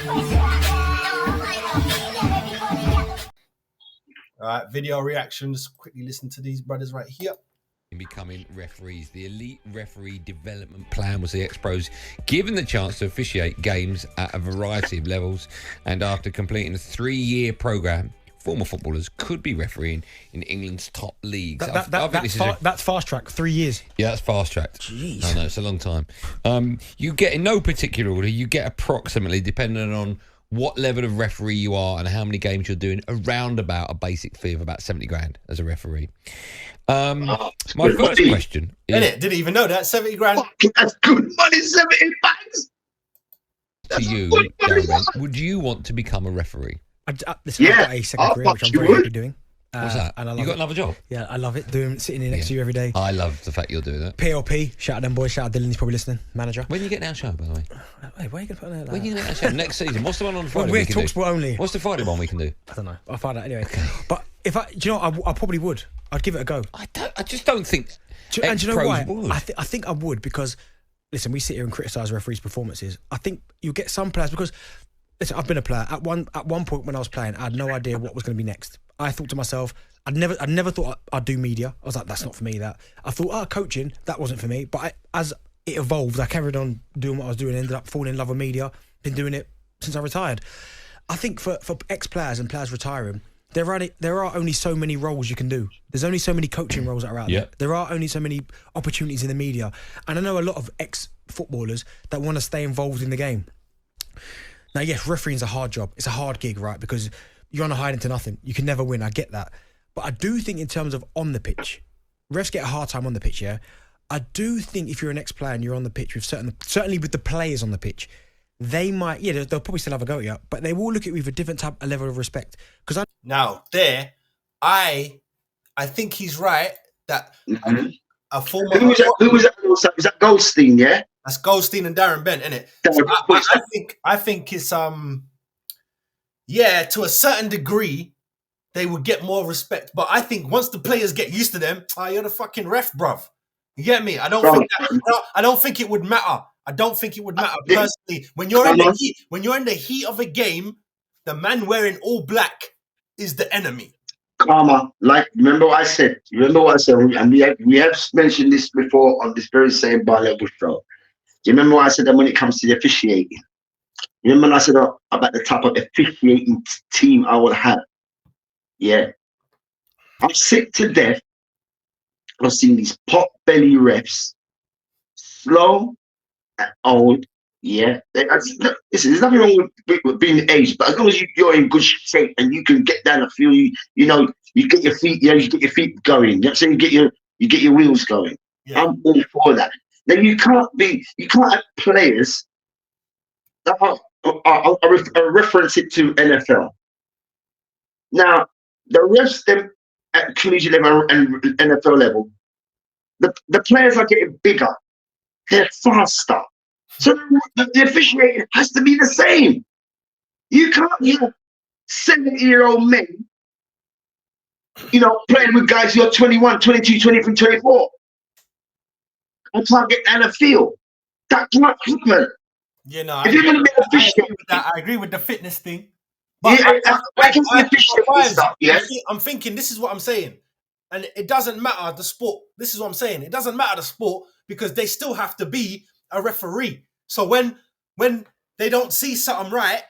All right, video reactions. Quickly listen to these brothers right here. Becoming referees. The elite referee development plan was the ex-pros given the chance to officiate games at a variety of levels, and after completing a 3-year program, former footballers could be refereeing in England's top leagues. That's fast track, 3 years. Yeah, that's fast tracked. Jeez. I know, it's a long time. You get, in no particular order, you get approximately, depending on what level of referee you are and how many games you're doing, around about a basic fee of about 70 grand as a referee. My first question is... Didn't even know that, 70 grand. That's good money, 70 bucks. To you, Darren, would you want to become a referee? Listen, I've got a second career, which I'm very happy doing. What's that? And I love you got it. another job? Yeah, I love it. Sitting here next to you every day. I love the fact you're doing that. PLP, shout out them boys, shout out Dylan, he's probably listening, manager. When you get our show, by the way? Hey, why are you going to put on there? When you get our show? Next season. What's the one on Friday? We're TalkSport only. What's the Friday one we can do? I don't know. I'll find out anyway. But do you know, I probably would. I'd give it a go. I just don't think. And do you know why? Would. I think I would, because listen, we sit here and criticise referees' performances. I think you get some players because listen, I've been a player. At one point when I was playing, I had no idea what was going to be next. I thought to myself, I never thought I'd do media. I was like, that's not for me. That I thought, coaching, that wasn't for me. But as it evolved, I carried on doing what I was doing. Ended up falling in love with media. Been doing it since I retired. I think for ex-players and players retiring, there are only so many roles you can do. There's only so many coaching roles that are out there. There are only so many opportunities in the media. And I know a lot of ex-footballers that want to stay involved in the game. Now, yes, refereeing's a hard job. It's a hard gig, right? Because you're on a hide into nothing. You can never win. I get that. But I do think in terms of on the pitch, refs get a hard time on the pitch, yeah? I do think if you're an ex-player and you're on the pitch with certainly with the players on the pitch, they might, they'll probably still have a go at you, but they will look at you with a different type of level of respect. Now, I think he's right that a former... Who was that? Was that Goldstein, yeah? That's Goldstein and Darren Bent, isn't it? So I think it's to a certain degree they would get more respect, but I think once the players get used to them, you're the fucking ref, bruv. You get me? I don't think it would matter. I don't think it would matter personally. When you're in the heat of a game, the man wearing all black is the enemy. Karma, remember what I said? And we have mentioned this before on this very same bar level show. Do you remember what I said that when it comes to the officiating? You remember when I said about the type of officiating team I would have? Yeah. I'm sick to death of seeing these pot belly refs, slow and old. Yeah. Listen, there's nothing wrong with being aged, but as long as you're in good shape and you can get down the field, you get your feet, you get your feet going. You know what I'm saying? You get your wheels going. Yeah. I'm all for that. Now you can't have players that I'll reference it to NFL. Now, the refs them at collegiate level and NFL level, the players are getting bigger, they're faster. So the officiating has to be the same. You can't have 70-year-old men, playing with guys who are 21, 22, 23, 24. I can't get down the field. That can't happen. If you're going to be officiating, I agree with the fitness thing. But I'm thinking this is what I'm saying. And it doesn't matter the sport. This is what I'm saying. It doesn't matter the sport because they still have to be a referee. So when they don't see something right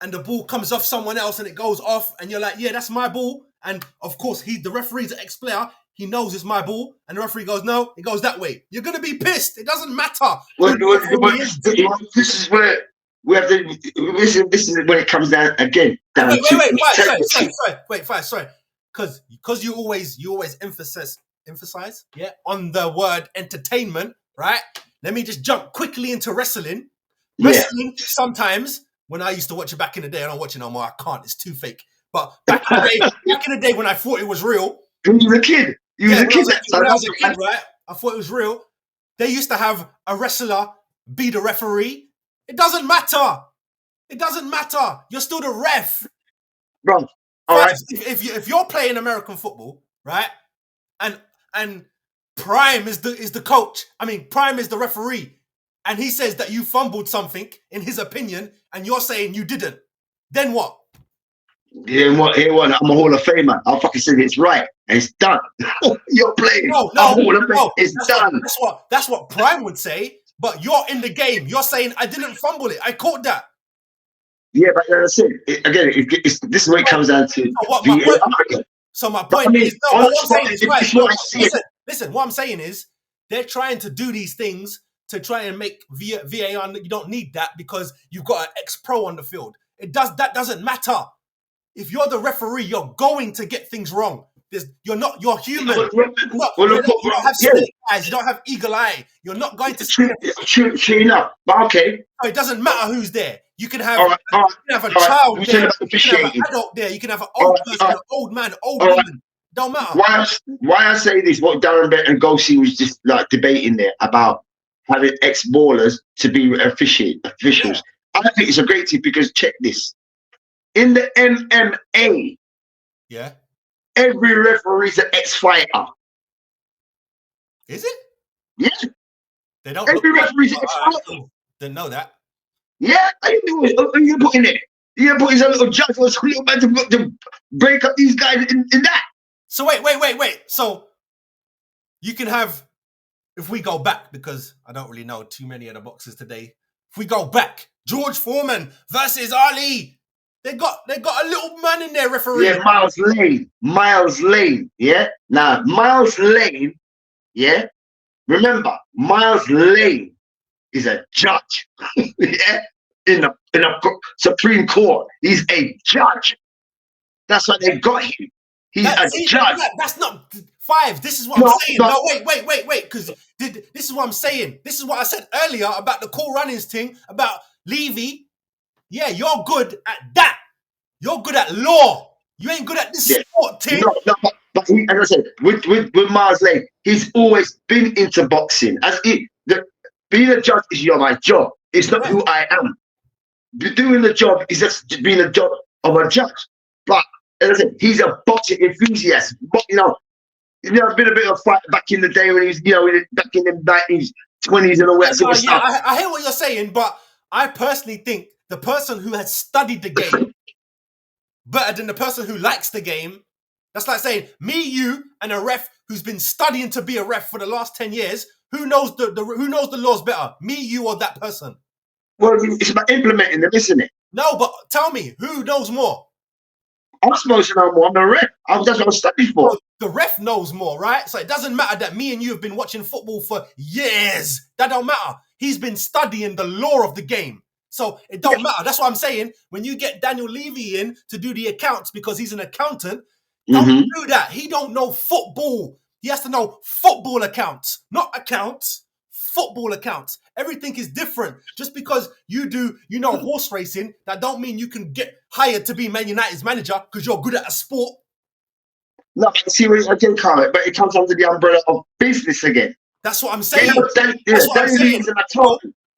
and the ball comes off someone else and it goes off and you're like, yeah, that's my ball. And of course, the referee's an ex-player. He knows it's my ball. And the referee goes, no, it goes that way. You're going to be pissed. It doesn't matter. This is where we have to. This is when it comes down again. Wait, sorry. Because you always emphasize, on the word entertainment, right? Let me just jump quickly into wrestling. Wrestling, sometimes, when I used to watch it back in the day, I don't watch it no more, I can't, it's too fake. But back in the day when I thought it was real. When you were a kid. When I was a kid, right? I thought it was real. They used to have a wrestler be the referee. It doesn't matter. You're still the ref. Bro, all right. If you're playing American football, right? And Prime is the coach. I mean, Prime is the referee. and he says that you fumbled something in his opinion, and you're saying you didn't, then what? I'm a Hall of Famer. I'll fucking say it's right. And it's done. You're playing. No, I'm Hall of Famer. It's done. That's what Prime would say. But you're in the game. You're saying I didn't fumble it. I caught that. Yeah, but that's it. Again, this is what it comes down to. So my point is, no, what I'm saying is right. Listen, what I'm saying is they're trying to do these things to try and make VAR. You don't need that because you've got an ex-pro on the field. That doesn't matter. If you're the referee, you're going to get things wrong. You're human. You don't have snake eyes. You don't have eagle eye. You're not going to see it. True enough. But okay. So it doesn't matter who's there. You can have, a child there. You can have an adult there. You can have an old person, an old man, old woman. Don't matter. Why I say this, what Darren Bent and Gosi was just like debating there about having ex-ballers to be officials. Yeah. I think it's a great tip because check this. In the MMA, every referee is an ex-fighter. Is it? Yeah. They don't. Every referee is an ex-fighter. Didn't know that. Yeah, you put in it. You put in a little judge or a little man to break up these guys in that. So wait. So you can have, if we go back, because I don't really know too many of the boxers today. If we go back, George Foreman versus Ali. They got a little man in there referee. Yeah, Miles Lane. Yeah. Now, Miles Lane, yeah. Remember, Miles Lane is a judge. Yeah. In the Supreme Court. He's a judge. That's why they got him. He's a judge. That's not five. This is what I'm saying. No, wait. Because this is what I'm saying. This is what I said earlier about the cool runnings thing, about Levy. Yeah, you're good at that. You're good at law. You ain't good at this sport thing. No, but he, as I said, with Miles Lane, he's always been into boxing. Being a judge is my job. It's not who I am. Doing the job is just being a job of a judge. But as I said, he's a boxing enthusiast. But there's been a bit of a fight back in the day when he was, back in the 1920s, 20s and all that sort of stuff. I hear what you're saying, but I personally think the person who has studied the game better than the person who likes the game, that's like saying me, you, and a ref who's been studying to be a ref for the last 10 years. Who knows who knows the laws better? Me, you, or that person? Well, it's about implementing them, isn't it? No, but tell me, who knows more? I'm supposed to know more. I'm the ref. That's what I studied for. Well, the ref knows more, right? So it doesn't matter that me and you have been watching football for years. That don't matter. He's been studying the law of the game. So it don't matter. That's what I'm saying. When you get Daniel Levy in to do the accounts because he's an accountant, don't do that. He don't know football. He has to know football accounts, not accounts, football accounts. Everything is different. Just because you know horse racing, that don't mean you can get hired to be Man United's manager because you're good at a sport. No, see what I can call it, but it comes under the umbrella of business again. That's what I'm saying. That's what I'm saying.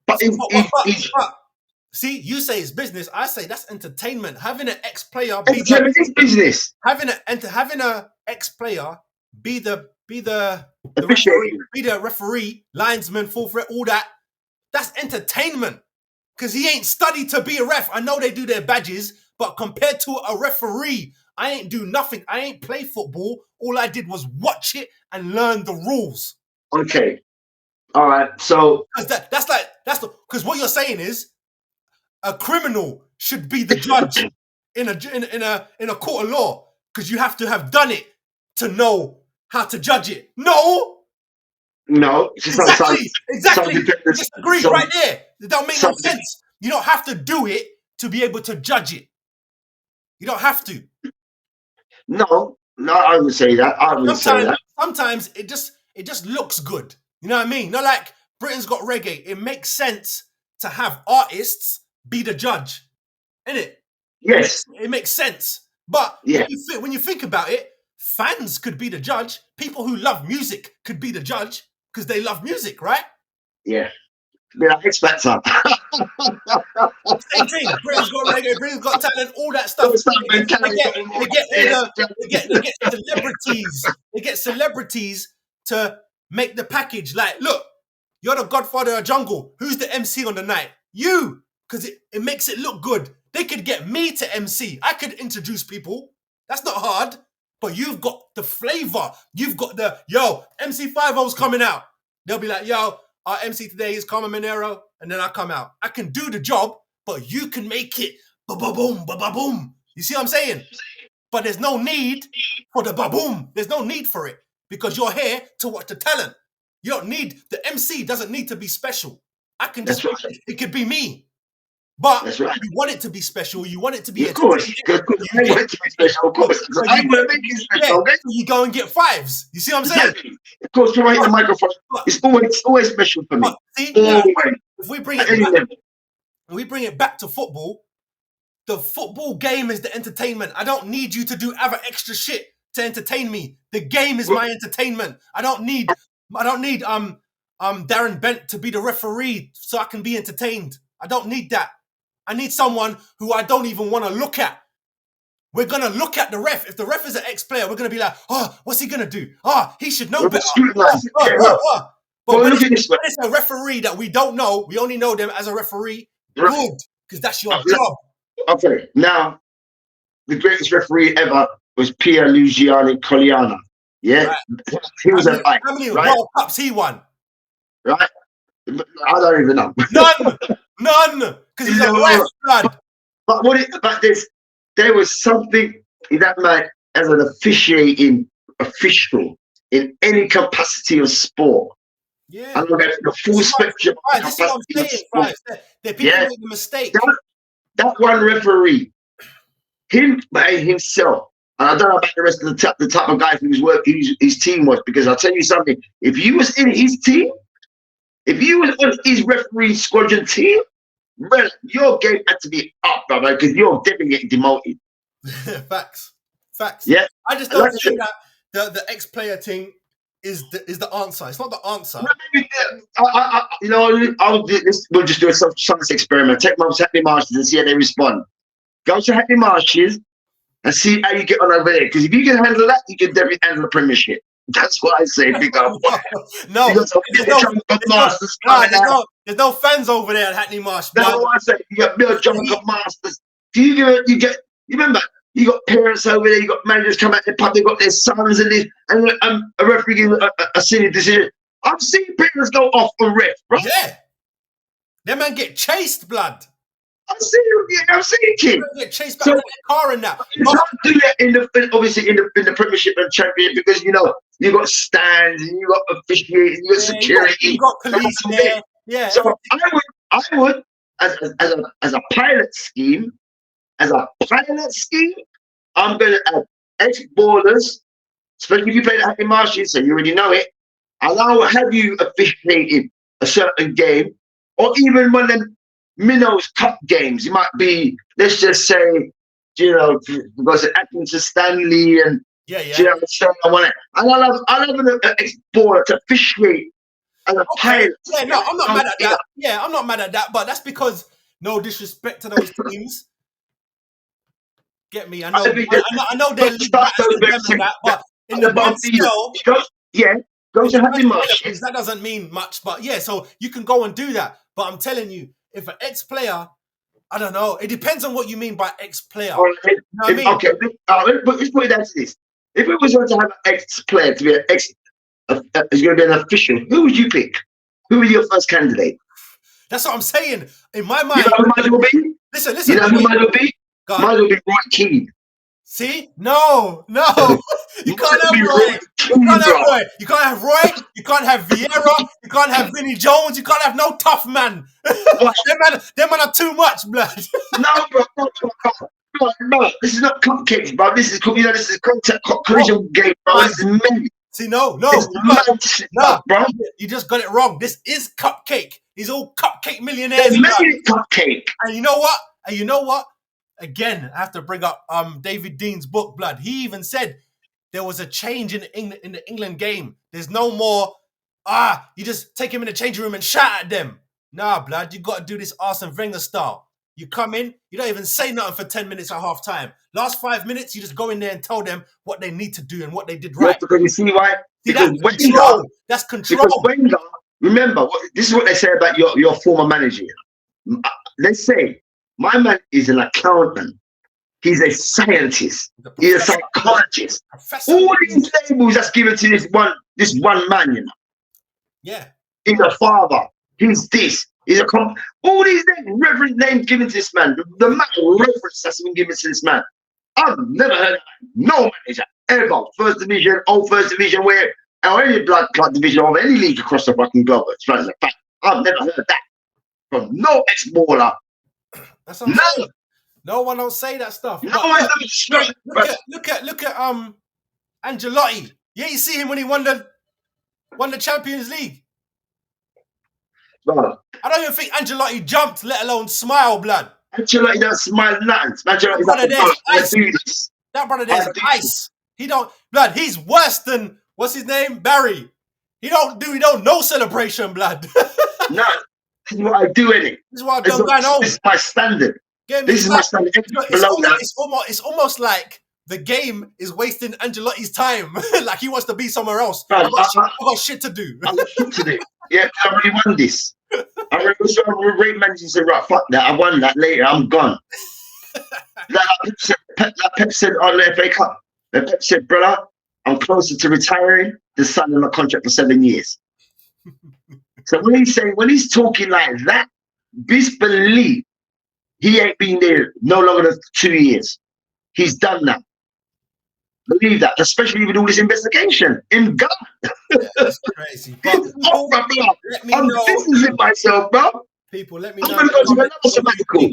But see, you say it's business. I say that's entertainment. Having an ex-player be business. Having a ex-player be the referee, linesman, full threat, all that. That's entertainment. Because he ain't studied to be a ref. I know they do their badges, but compared to a referee, I ain't do nothing. I ain't play football. All I did was watch it and learn the rules. Okay. All right. So because what you're saying is a criminal should be the judge in a court of law because you have to have done it to know how to judge it. No, exactly. You just agreed right there. It don't make no sense. You don't have to do it to be able to judge it. You don't have to. No, I would say that. Sometimes it just looks good. You know what I mean? Not like Britain's Got Reggae. It makes sense to have artists be the judge, innit? Yes, it makes sense. But when you think about it, fans could be the judge. People who love music could be the judge because they love music, right? Yeah. I expect that. Same thing. Britain's Got Reggae, Britain's Got Talent, all that stuff. They get celebrities to make the package. Like, look, You're the godfather of jungle. Who's the MC on the night? You, because it makes it look good. They could get me to MC. I could introduce people. That's not hard. But you've got the flavor. You've got the, yo, MC50's coming out. They'll be like, yo, our MC today is Carmen Monero. And then I come out. I can do the job, but you can make it ba-ba-boom, ba-ba-boom. You see what I'm saying? But there's no need for the ba-boom. There's no need for it because you're here to watch the talent. You don't need, the MC doesn't need to be special. I can just, it could be me. But you want it to be special. You want it to be. Of course, I want it to be special. Of course, I want to make it special. Yeah, so you go and get 5s. You see what I'm saying? Exactly. Of course, to write the microphone, it's always special for me. See, always. If we bring it back to football, the football game is the entertainment. I don't need you to do other extra shit to entertain me. The game is my entertainment. I don't need Darren Bent to be the referee so I can be entertained. I don't need that. I need someone who I don't even want to look at. We're going to look at the ref. If the ref is an ex-player, we're going to be like, oh, what's he going to do? Oh, he should know better. But when it's a referee that we don't know, we only know them as a referee, good, because that's your job. Okay, now, the greatest referee ever was Pierluigi Colliano. Yeah? Right. He was how many World Cups he won? Right? I don't even know. None, because he's a ref, blood. But there was something in that man as an officiating official in any capacity of sport. Yeah, and look at the full spectrum. Right, this is what I'm saying. The people make a mistake. That one referee, him by himself. And I don't know about the rest of the type of guy his team was, because I'll tell you something. If you was in his team, if you was on his referee squadron team, well, your game had to be up, brother, because you're definitely getting demoted. Facts. Yeah. I just don't think that the ex-player thing is the answer. It's not the answer. We'll just do a science experiment. Take Mum's Hackney Marshes and see how they respond. Go to Hackney Marshes and see how you get on over there. Because if you can handle that, you can definitely handle the Premiership. That's what I say, big up. There's no fans over there at Hackney Marsh. That's what I say. You got Bill Jump Masters. You remember, you got parents over there, you got managers come out the pub, they got their sons and this, and a referee gives a silly decision. I've seen parents go off on ref, right? Yeah. Them man get chased, blood. I've seen it. Get chased back in the car and that. You can't do that obviously in the Premiership and Champion, because you got stands and you got officiating, you got security, you got police there. Yeah. So I would as a pilot scheme, I'm gonna have ex-ballers, especially if you play the Hackney Marshes, so you already know it. And I will have you officiating a certain game, or even one of them Minnows Cup games. It might be, let's just say, because Atkinson Stanley and so I want it. And I'll have an ex-baller to officiate as a pilot. Yeah, no, I'm not mad at that. Yeah, I'm not mad at that, but that's because no disrespect to those teams. Get me? I know they're league better than that, but in the bottom go to Hackney Marshes. That doesn't mean much, but yeah, so you can go and do that. But I'm telling you, if an ex-player, I don't know, it depends on what you mean by ex-player. Okay, you know what I mean? Okay, let's put it down to this. If it was going to have an ex-player to be is going to be an official, who would you pick? Who would be your first candidate? That's what I'm saying. In my mind, you know who mine will be? Listen. You know who mine will be? Mine will be Roy Keane. See? No. You can't have Roy. You can't have Roy. You can't have Vieira. You can't have Vinnie Jones. You can't have no tough man. them man are too much, blood. No. This is not cupcakes, bro. This is contact collision game, bro. This is many. See, no, bro. You just got it wrong. This is cupcake. These all cupcake millionaires. Cupcake. And you know what? Again, I have to bring up David Dean's book, blood. He even said there was a change in the England game. There's no more, you just take him in the changing room and shout at them. Nah, blood, you got to do this Arsene Wenger style. You come in, you don't even say nothing for 10 minutes at half time. Last 5 minutes, you just go in there and tell them what they need to do and what they did right. Because you see why? That's control. Because Wenger remember, this is what they say about your former manager. They say, my man is an accountant. He's a scientist. He's a psychologist. All these labels that's given to this one man, you know. Yeah. He's a father. He's this. He's all these reverend names given to this man. The amount of reverence that's been given to this man. I've never heard of no manager ever. First division, old first division, or any blood clot division of any league across the fucking globe. It's right as a fact. I've never heard that from no ex-baller. That's what I'm saying. No one don't say that stuff. No one's straight. Look at Ancelotti. Yeah, you see him when he won the Champions League. Brother, I don't even think Ancelotti jumped, let alone smile, blood. Ancelotti don't smile nothing. That brother there's ice. He don't, blood. He's worse than what's his name, Barry. He don't no celebration, blood. No, this is what I do, innit? This is what I'm going home. This is my standard. This is my standard. It's almost like the game is wasting Ancelotti's time. Like he wants to be somewhere else. I've got shit to do. I've got shit to do. Yeah, I already won this. I remember great managers said, right, fuck that. I won that later. I'm gone. like Pep said on the FA Cup. Pep said, brother, I'm closer to retiring than signing a contract for 7 years. So when he's talking like that, best believe he ain't been there no longer than 2 years. He's done that. Believe that, especially with all this investigation. In God. That's crazy. But I'm distancing myself, bro. People, let me I'm know going to go to another sabbatical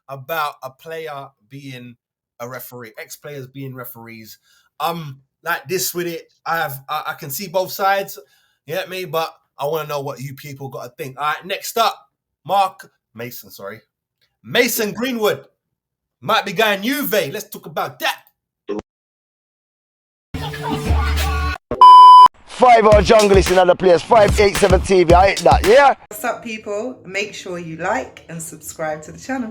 about a player being a referee, ex-players being referees. Like this with it. I can see both sides. You get me? But I want to know what you people got to think. All right, next up, Mason Greenwood might be going Juve. Let's talk about that. 5-hour jungle is in other place. 587 TV. I hate that. Yeah. What's up, people? Make sure you like and subscribe to the channel.